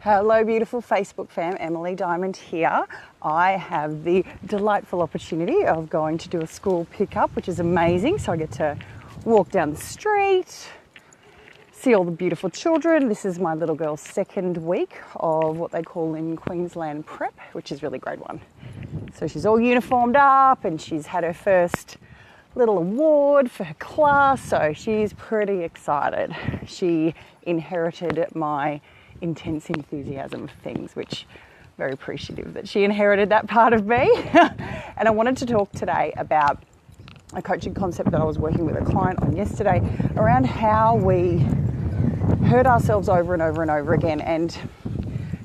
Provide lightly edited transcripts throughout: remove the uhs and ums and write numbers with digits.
Hello beautiful Facebook fam, Emily Diamond here. I have the delightful opportunity of going to do a school pickup, which is amazing. So I get to walk down the street, see all the beautiful children. This is my little girl's second week of what they call in Queensland prep, which is really grade one. So she's all uniformed up and she's had her first little award for her class, so she's pretty excited. She inherited my intense enthusiasm for things, which I'm very appreciative that she inherited that part of me. And I wanted to talk today about a coaching concept that I was working with a client on yesterday around how we hurt ourselves over and over and over again. And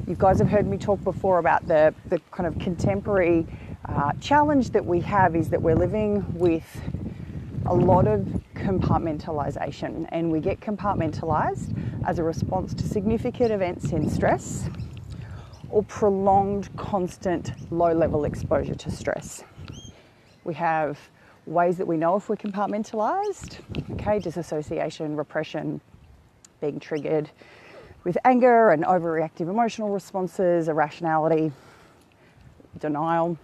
you guys have heard me talk before about the kind of contemporary challenge that we have is that we're living with a lot of compartmentalization, and we get compartmentalized as a response to significant events in stress or prolonged, constant, low-level exposure to stress. We have ways that we know if we're compartmentalized, okay, disassociation, repression, being triggered with anger and overreactive emotional responses, irrationality, denial,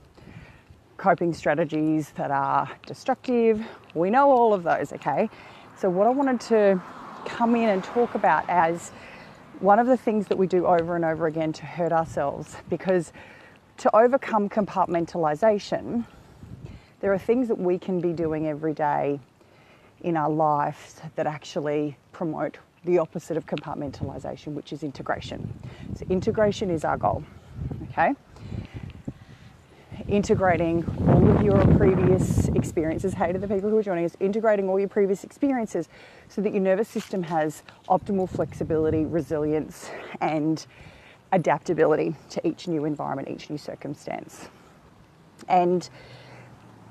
coping strategies that are destructive. We know all of those, okay? So what I wanted to come in and talk about as one of the things that we do over and over again to hurt ourselves, because to overcome compartmentalization, there are things that we can be doing every day in our lives that actually promote the opposite of compartmentalization, which is integration. So integration is our goal, okay? Integrating all of your previous experiences, hey to the people who are joining us, integrating all your previous experiences so that your nervous system has optimal flexibility, resilience, and adaptability to each new environment, each new circumstance. And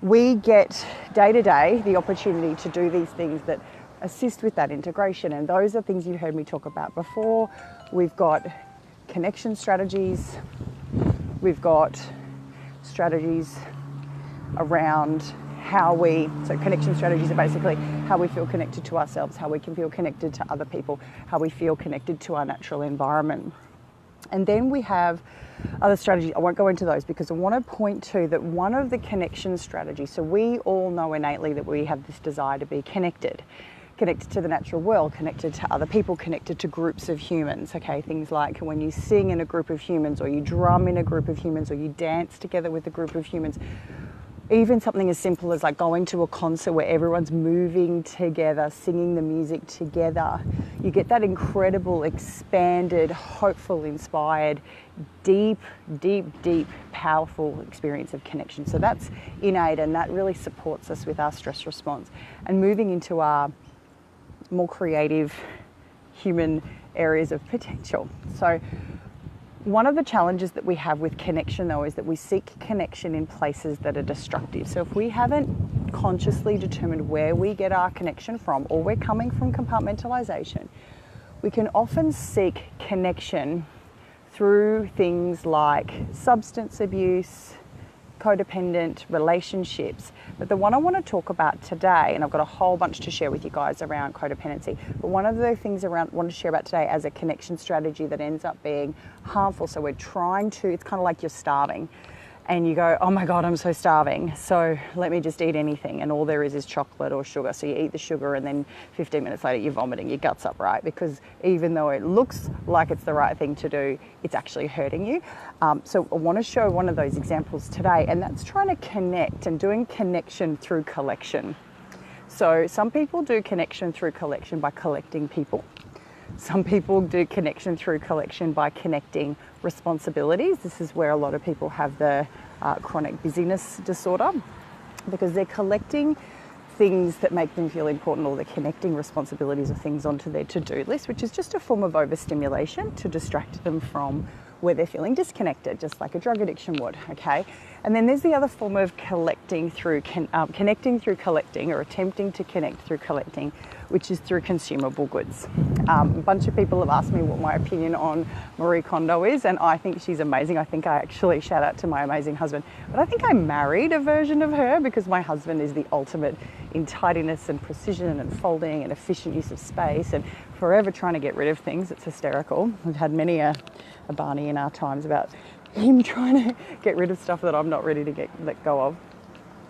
we get day to day the opportunity to do these things that assist with that integration. And those are things you heard me talk about before. We've got connection strategies, we've got strategies around so connection strategies are basically how we feel connected to ourselves, how we can feel connected to other people, how we feel connected to our natural environment. And then we have other strategies. I won't go into those because I want to point to that one of the connection strategies, so we all know innately that we have this desire to be connected to the natural world, connected to other people, connected to groups of humans, okay? Things like when you sing in a group of humans, or you drum in a group of humans, or you dance together with a group of humans. Even something as simple as like going to a concert where everyone's moving together, singing the music together. You get that incredible, expanded, hopeful, inspired, deep, powerful experience of connection. So that's innate, and that really supports us with our stress response. And moving into our more creative human areas of potential. So one of the challenges that we have with connection though is that we seek connection in places that are destructive. So if we haven't consciously determined where we get our connection from, or we're coming from compartmentalization, we can often seek connection through things like substance abuse, codependent relationships. But the one I want to talk about today, and I've got a whole bunch to share with you guys around codependency, but one of the things I want to share about today as a connection strategy that ends up being harmful. So we're trying to, it's kind of like you're starving and you go, oh my God, I'm so starving, so let me just eat anything, and all there is chocolate or sugar. So you eat the sugar and then 15 minutes later you're vomiting your guts up, right? Because even though it looks like it's the right thing to do, it's actually hurting you. So I want to show one of those examples today, and that's trying to connect and doing connection through collection. So some people do connection through collection by collecting people. Some people do connection through collection by connecting responsibilities. This is where a lot of people have the chronic busyness disorder, because they're collecting things that make them feel important, or they're connecting responsibilities or things onto their to-do list, which is just a form of overstimulation to distract them from where they're feeling disconnected, just like a drug addiction would, okay? And then there's the other form of connecting through collecting, or attempting to connect through collecting, which is through consumable goods. A bunch of people have asked me what my opinion on Marie Kondo is, and I think she's amazing. I think I actually, shout out to my amazing husband, but I think I married a version of her, because my husband is the ultimate in tidiness and precision and folding and efficient use of space, and forever trying to get rid of things. It's hysterical. We've had many a a Barney in our times about him trying to get rid of stuff that I'm not ready to let go of.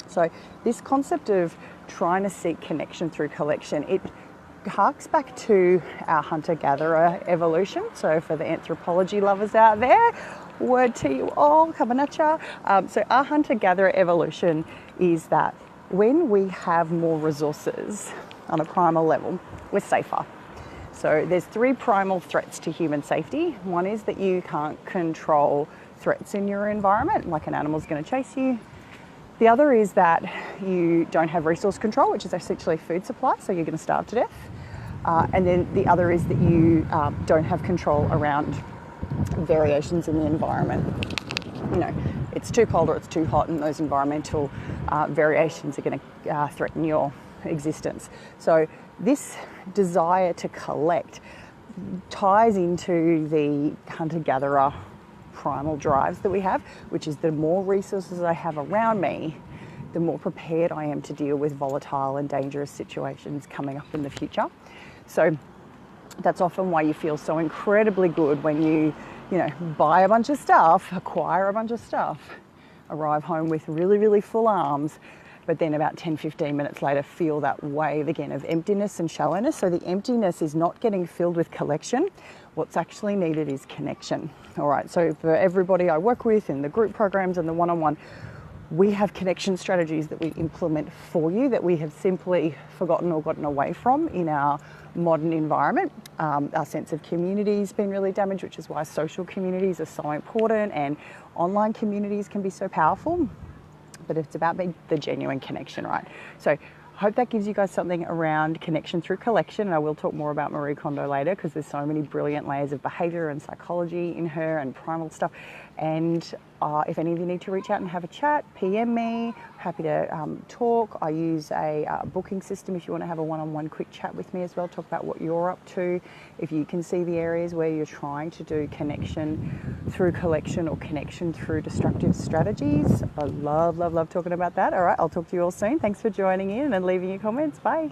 So this concept of trying to seek connection through collection, it harks back to our hunter-gatherer evolution. So for the anthropology lovers out there, word to you all, coming at ya. So our hunter-gatherer evolution is that when we have more resources on a primal level, we're safer. So there's 3 primal threats to human safety. One is that you can't control threats in your environment, like an animal's going to chase you. The other is that you don't have resource control, which is essentially food supply, so you're going to starve to death. And then the other is that you don't have control around variations in the environment. You know, it's too cold or it's too hot, and those environmental variations are going to threaten your existence. So this desire to collect ties into the hunter-gatherer primal drives that we have, which is the more resources I have around me, the more prepared I am to deal with volatile and dangerous situations coming up in the future. So that's often why you feel so incredibly good when you buy a bunch of stuff, acquire a bunch of stuff, arrive home with really, really full arms, but then about 10, 15 minutes later feel that wave again of emptiness and shallowness. So the emptiness is not getting filled with collection. What's actually needed is connection. All right, so for everybody I work with in the group programs and the one-on-one, we have connection strategies that we implement for you that we have simply forgotten or gotten away from in our modern environment. Our sense of community has been really damaged, which is why social communities are so important and online communities can be so powerful. But it's about the genuine connection, right? So I hope that gives you guys something around connection through collection. And I will talk more about Marie Kondo later because there's so many brilliant layers of behavior and psychology in her and primal stuff. And if any of you need to reach out and have a chat, PM me. Happy to talk. I use a booking system if you want to have a one-on-one quick chat with me as well. Talk about what you're up to. If you can see the areas where you're trying to do connection through collection or connection through destructive strategies. I love talking about that. All right, I'll talk to you all soon. Thanks for joining in and leaving your comments. Bye.